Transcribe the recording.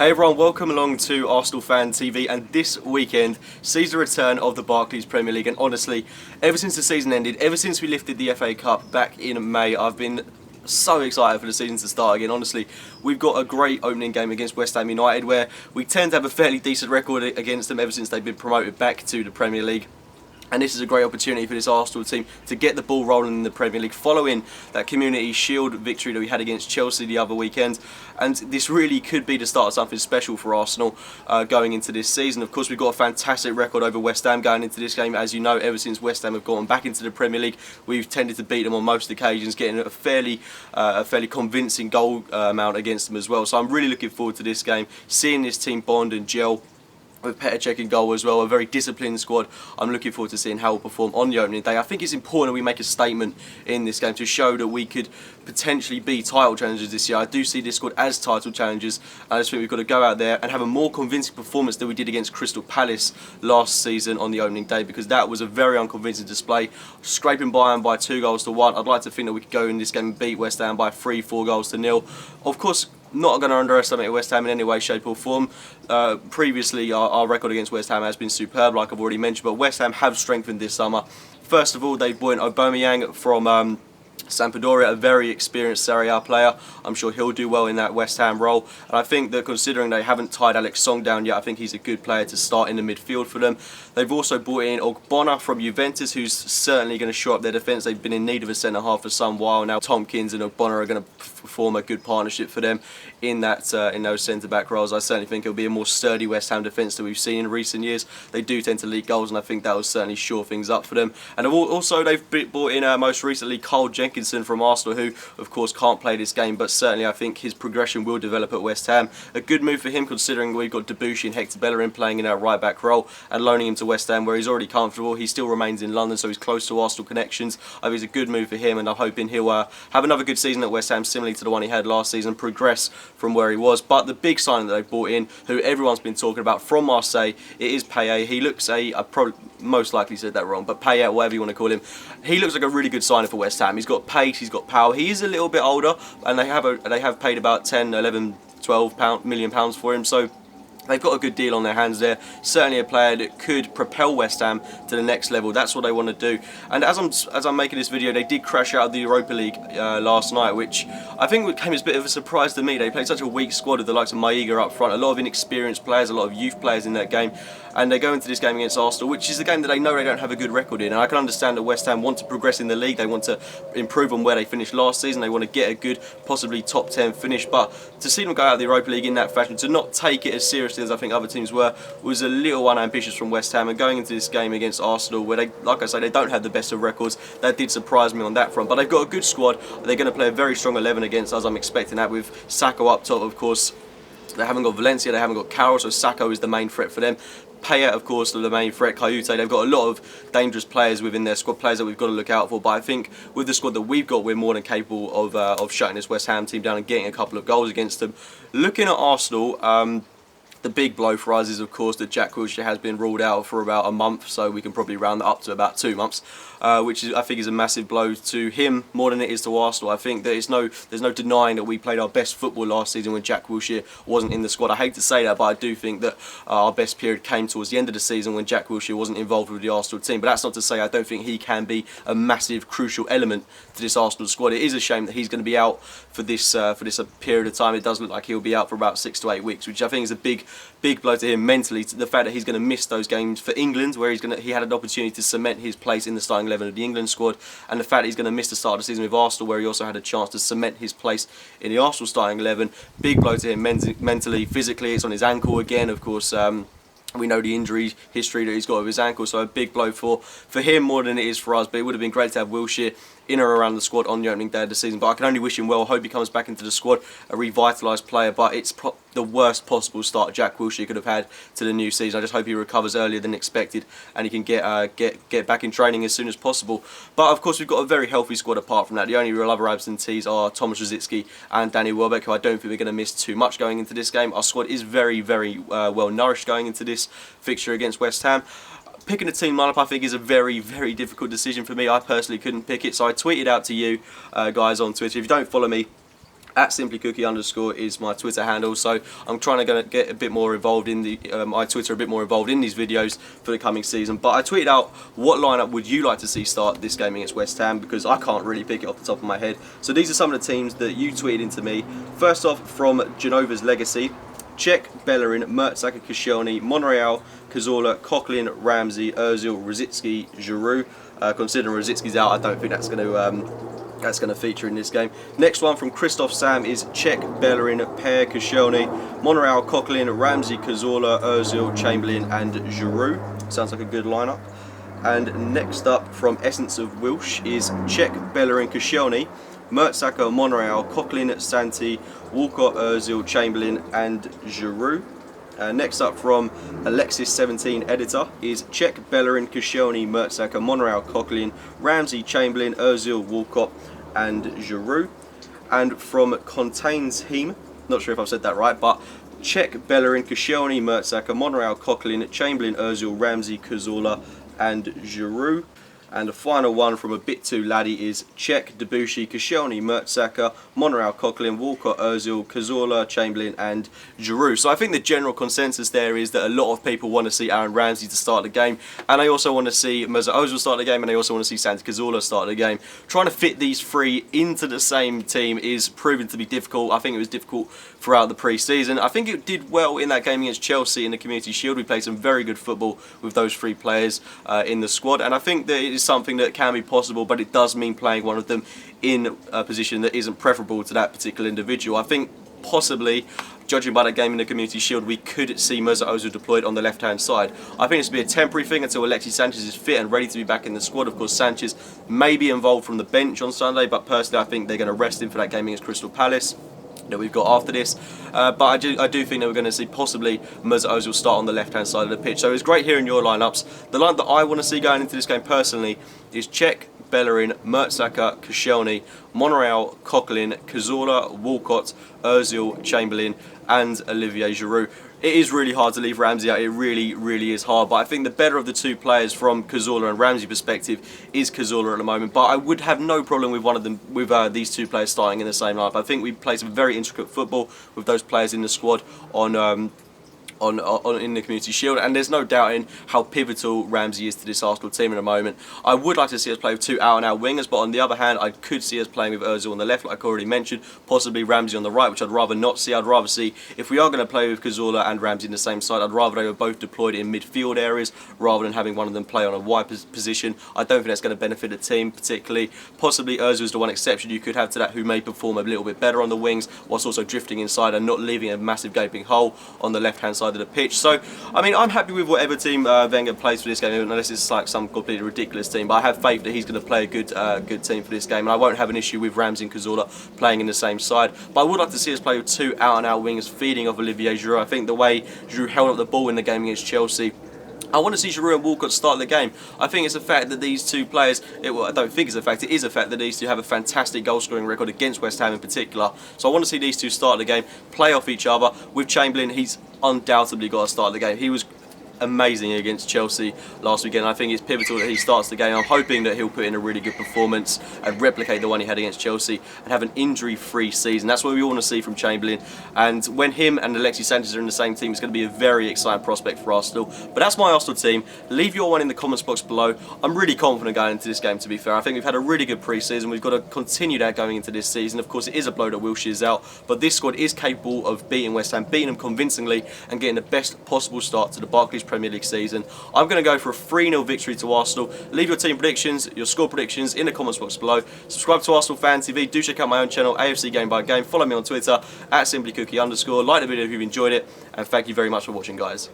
Hey everyone, welcome along to Arsenal Fan TV, and this weekend sees the return of the Barclays Premier League. And honestly, ever since the season ended, ever since we lifted the FA Cup back in May, I've been so excited for the season to start again. Honestly, we've got a great opening game against West Ham United, where we tend to have a fairly decent record against them ever since they've been promoted back to the Premier League. And this is a great opportunity for this Arsenal team to get the ball rolling in the Premier League following that Community Shield victory that we had against Chelsea the other weekend. And this really could be the start of something special for Arsenal going into this season. Of course, we've got a fantastic record over West Ham going into this game. As you know, ever since West Ham have gone back into the Premier League, we've tended to beat them on most occasions, getting a fairly convincing goal amount against them as well. So I'm really looking forward to this game, seeing this team bond and gel, with Petr Cech in goal as well, a very disciplined squad. I'm looking forward to seeing how we'll perform on the opening day. I think it's important we make a statement in this game to show that we could potentially be title challengers this year. I do see this squad as title challengers, and I just think we've got to go out there and have a more convincing performance than we did against Crystal Palace last season on the opening day, because that was a very unconvincing display, scraping Bayern by 2-1. I'd like to think that we could go in this game and beat West Ham by 3-4 Of course, not going to underestimate West Ham in any way, shape or form. Previously, our record against West Ham has been superb, like I've already mentioned, but West Ham have strengthened this summer. First of all, they've brought in Aubameyang from Sampdoria, a very experienced Serie A player. I'm sure he'll do well in that West Ham role, and I think that considering they haven't tied Alex Song down yet, I think he's a good player to start in the midfield for them. They've also brought in Ogbonna from Juventus, who's certainly going to shore up their defence. They've been in need of a centre-half for some while now. Tompkins and Ogbonna are going to form a good partnership for them in that in those centre-back roles. I certainly think it'll be a more sturdy West Ham defence that we've seen in recent years. They do tend to leak goals, and I think that will certainly shore things up for them. And also they've brought in most recently Carl Jenkinson from Arsenal, who of course can't play this game, but certainly I think his progression will develop at West Ham. A good move for him, considering we've got Debuchy and Hector Bellerin playing in our right back role, and loaning him to West Ham where he's already comfortable. He still remains in London, so he's close to Arsenal connections. I think it's a good move for him, and I'm hoping he'll have another good season at West Ham, similarly to the one he had last season, progress from where he was. But the big signing that they've brought in, who everyone's been talking about, from Marseille, it is Payet. He looks I probably most likely said that wrong, but Payet, whatever you want to call him, he looks like a really good signing for West Ham. He's got pace, he's got power. He is a little bit older, and they have paid about 10, 11, 12 million pounds for him, so they've got a good deal on their hands there. Certainly a player that could propel West Ham to the next level. That's what they want to do. And as I'm making this video, they did crash out of the Europa League last night, which I think came as a bit of a surprise to me. They played such a weak squad with the likes of Maiga up front, a lot of inexperienced players, a lot of youth players in that game. And they go into this game against Arsenal, which is a game that they know they don't have a good record in. And I can understand that West Ham want to progress in the league. They want to improve on where they finished last season. They want to get a good, possibly top 10 finish. But to see them go out of the Europa League in that fashion, to not take it as seriously as I think other teams were, was a little unambitious from West Ham. And going into this game against Arsenal, where they, like I say, they don't have the best of records, that did surprise me on that front. But they've got a good squad. They're going to play a very strong 11 against us. I'm expecting that, with Sakho up top, of course. They haven't got Valencia, they haven't got Carroll, so Sakho is the main threat for them. Payet, of course, the main threat. Kayute, they've got a lot of dangerous players within their squad, players that we've got to look out for. But I think with the squad that we've got, we're more than capable of shutting this West Ham team down and getting a couple of goals against them. Looking at Arsenal, the big blow for us is, of course, that Jack Wilshere has been ruled out for about a month, so we can probably round that up to about 2 months, which I think is a massive blow to him more than it is to Arsenal. I think that there's no denying that we played our best football last season when Jack Wilshere wasn't in the squad. I hate to say that, but I do think that our best period came towards the end of the season when Jack Wilshere wasn't involved with the Arsenal team. But that's not to say I don't think he can be a massive, crucial element to this Arsenal squad. It is a shame that he's going to be out for this period of time. It does look like he'll be out for about 6 to 8 weeks, which I think is a big blow to him mentally. To the fact that he's going to miss those games for England, where he had an opportunity to cement his place in the starting 11 of the England squad, and the fact that he's going to miss the start of the season with Arsenal, where he also had a chance to cement his place in the Arsenal starting 11. Big blow to him mentally, physically. It's on his ankle again, of course. We know the injury history that he's got with his ankle, so a big blow for him more than it is for us. But it would have been great to have Wilshere in or around the squad on the opening day of the season. But I can only wish him well. I hope he comes back into the squad, a revitalised player. But it's the worst possible start Jack Wilshere could have had to the new season. I just hope he recovers earlier than expected and he can get back in training as soon as possible. But of course, we've got a very healthy squad apart from that. The only real other absentees are Thomas Rosicky and Danny Welbeck, who I don't think we're going to miss too much going into this game. Our squad is very, very well nourished going into this fixture against West Ham. Picking a team lineup, I think, is a very, very difficult decision for me. I personally couldn't pick it, so I tweeted out to you guys on Twitter. If you don't follow me, At simplycookie_ is my Twitter handle, so I'm trying to get a bit more involved in the my Twitter, a bit more involved in these videos for the coming season. But I tweeted out, what lineup would you like to see start this game against West Ham, because I can't really pick it off the top of my head. So these are some of the teams that you tweeted into me. First off, from Genova's Legacy: Cech, Bellerin, Mertesacker, Koscielny, Monreal, Cazorla, Coquelin, Ramsey, Ozil, Rosicky, Giroud. Considering Rosicky's out, I don't think that's going to feature in this game. Next one from Christoph Sam is Cech, Bellerin, Per, Koscielny, Monreal, Coquelin, Ramsey, Cazorla, Ozil, Chamberlain and Giroud. Sounds like a good lineup. And next up from Essence of Wilsh is Cech, Bellerin, Koscielny, Mertesacker, Monreal, Coquelin, Santi, Walcott, Ozil, Chamberlain and Giroud. Next up from Alexis17 Editor is Cech, Bellerin, Koscielny, Mertesacker, Monreal, Coquelin, Ramsey, Chamberlain, Ozil, Walcott and Giroud. And from Contains Heme, not sure if I've said that right, but Cech, Bellerin, Koscielny, Mertesacker, Monreal, Coquelin, Chamberlain, Ozil, Ramsey, Cazorla and Giroud. And the final one from A Bit Too Laddie is Cech, Debuchy, Koscielny, Mertesacker, Monreal, Coquelin, Walcott, Ozil, Cazorla, Chamberlain and Giroud. So I think the general consensus there is that a lot of people want to see Aaron Ramsey to start the game, and I also want to see Mesut Ozil start the game, and I also want to see Santi Cazorla start the game. Trying to fit these three into the same team is proving to be difficult. I think it was difficult throughout the pre-season. I think it did well in that game against Chelsea in the Community Shield. We played some very good football with those three players in the squad, and I think that it is something that can be possible, but it does mean playing one of them in a position that isn't preferable to that particular individual. I think possibly, judging by that game in the Community Shield, we could see Mesut Ozil deployed on the left-hand side. I think this will be a temporary thing until Alexis Sanchez is fit and ready to be back in the squad. Of course, Sanchez may be involved from the bench on Sunday, but personally I think they're going to rest him for that game against Crystal Palace that we've got after this. But I do think that we're going to see possibly Mesut Ozil start on the left-hand side of the pitch. So it's great hearing your lineups. The line that I want to see going into this game personally is Cech, Bellerin, Mertesacker, Koscielny, Monreal, Coquelin, Cazorla, Walcott, Ozil, Chamberlain and Olivier Giroud. It is really hard to leave Ramsey out, it really is hard, but I think the better of the two players from Cazorla and Ramsey perspective is Cazorla at the moment, but I would have no problem with one of them, with these two players starting in the same lineup. I think we play some very intricate football with those players in the squad on in the Community Shield, and there's no doubting how pivotal Ramsey is to this Arsenal team at the moment. I would like to see us play with two out-and-out wingers, but on the other hand, I could see us playing with Ozil on the left, like I already mentioned, possibly Ramsey on the right, which I'd rather not see. I'd rather see, if we are going to play with Cazorla and Ramsey in the same side, I'd rather they were both deployed in midfield areas rather than having one of them play on a wide position. I don't think that's going to benefit the team particularly. Possibly Ozil is the one exception you could have to that, who may perform a little bit better on the wings whilst also drifting inside and not leaving a massive gaping hole on the left-hand side of the pitch. So, I mean, I'm happy with whatever team Wenger plays for this game, unless it's like some completely ridiculous team. But I have faith that he's going to play a good team for this game, and I won't have an issue with Ramsey and Cazorla playing in the same side. But I would like to see us play with two out-and-out wingers feeding off Olivier Giroud. I think the way Giroud held up the ball in the game against Chelsea, I want to see Giroud and Walcott start the game. I think it's a fact that these two players, I don't think it's a fact, it is a fact that these two have a fantastic goal scoring record against West Ham in particular. So I want to see these two start the game, play off each other. With Chamberlain, he's undoubtedly got to start the game. He was amazing against Chelsea last weekend. I think it's pivotal that he starts the game. I'm hoping that he'll put in a really good performance and replicate the one he had against Chelsea and have an injury-free season. That's what we all want to see from Chamberlain. And when him and Alexis Sanchez are in the same team, it's going to be a very exciting prospect for Arsenal. But that's my Arsenal team. Leave your one in the comments box below. I'm really confident going into this game, to be fair. I think we've had a really good pre-season. We've got to continue that going into this season. Of course, it is a blow that Wilshere is out, but this squad is capable of beating West Ham, beating them convincingly and getting the best possible start to the Barclays Premier League season. I'm going to go for a 3-0 victory to Arsenal. Leave your team predictions, your score predictions in the comments box below. Subscribe to Arsenal Fan TV. Do check out my own channel, AFC Game by Game. Follow me on Twitter at simplycookie_. Like the video if you've enjoyed it, and thank you very much for watching, guys.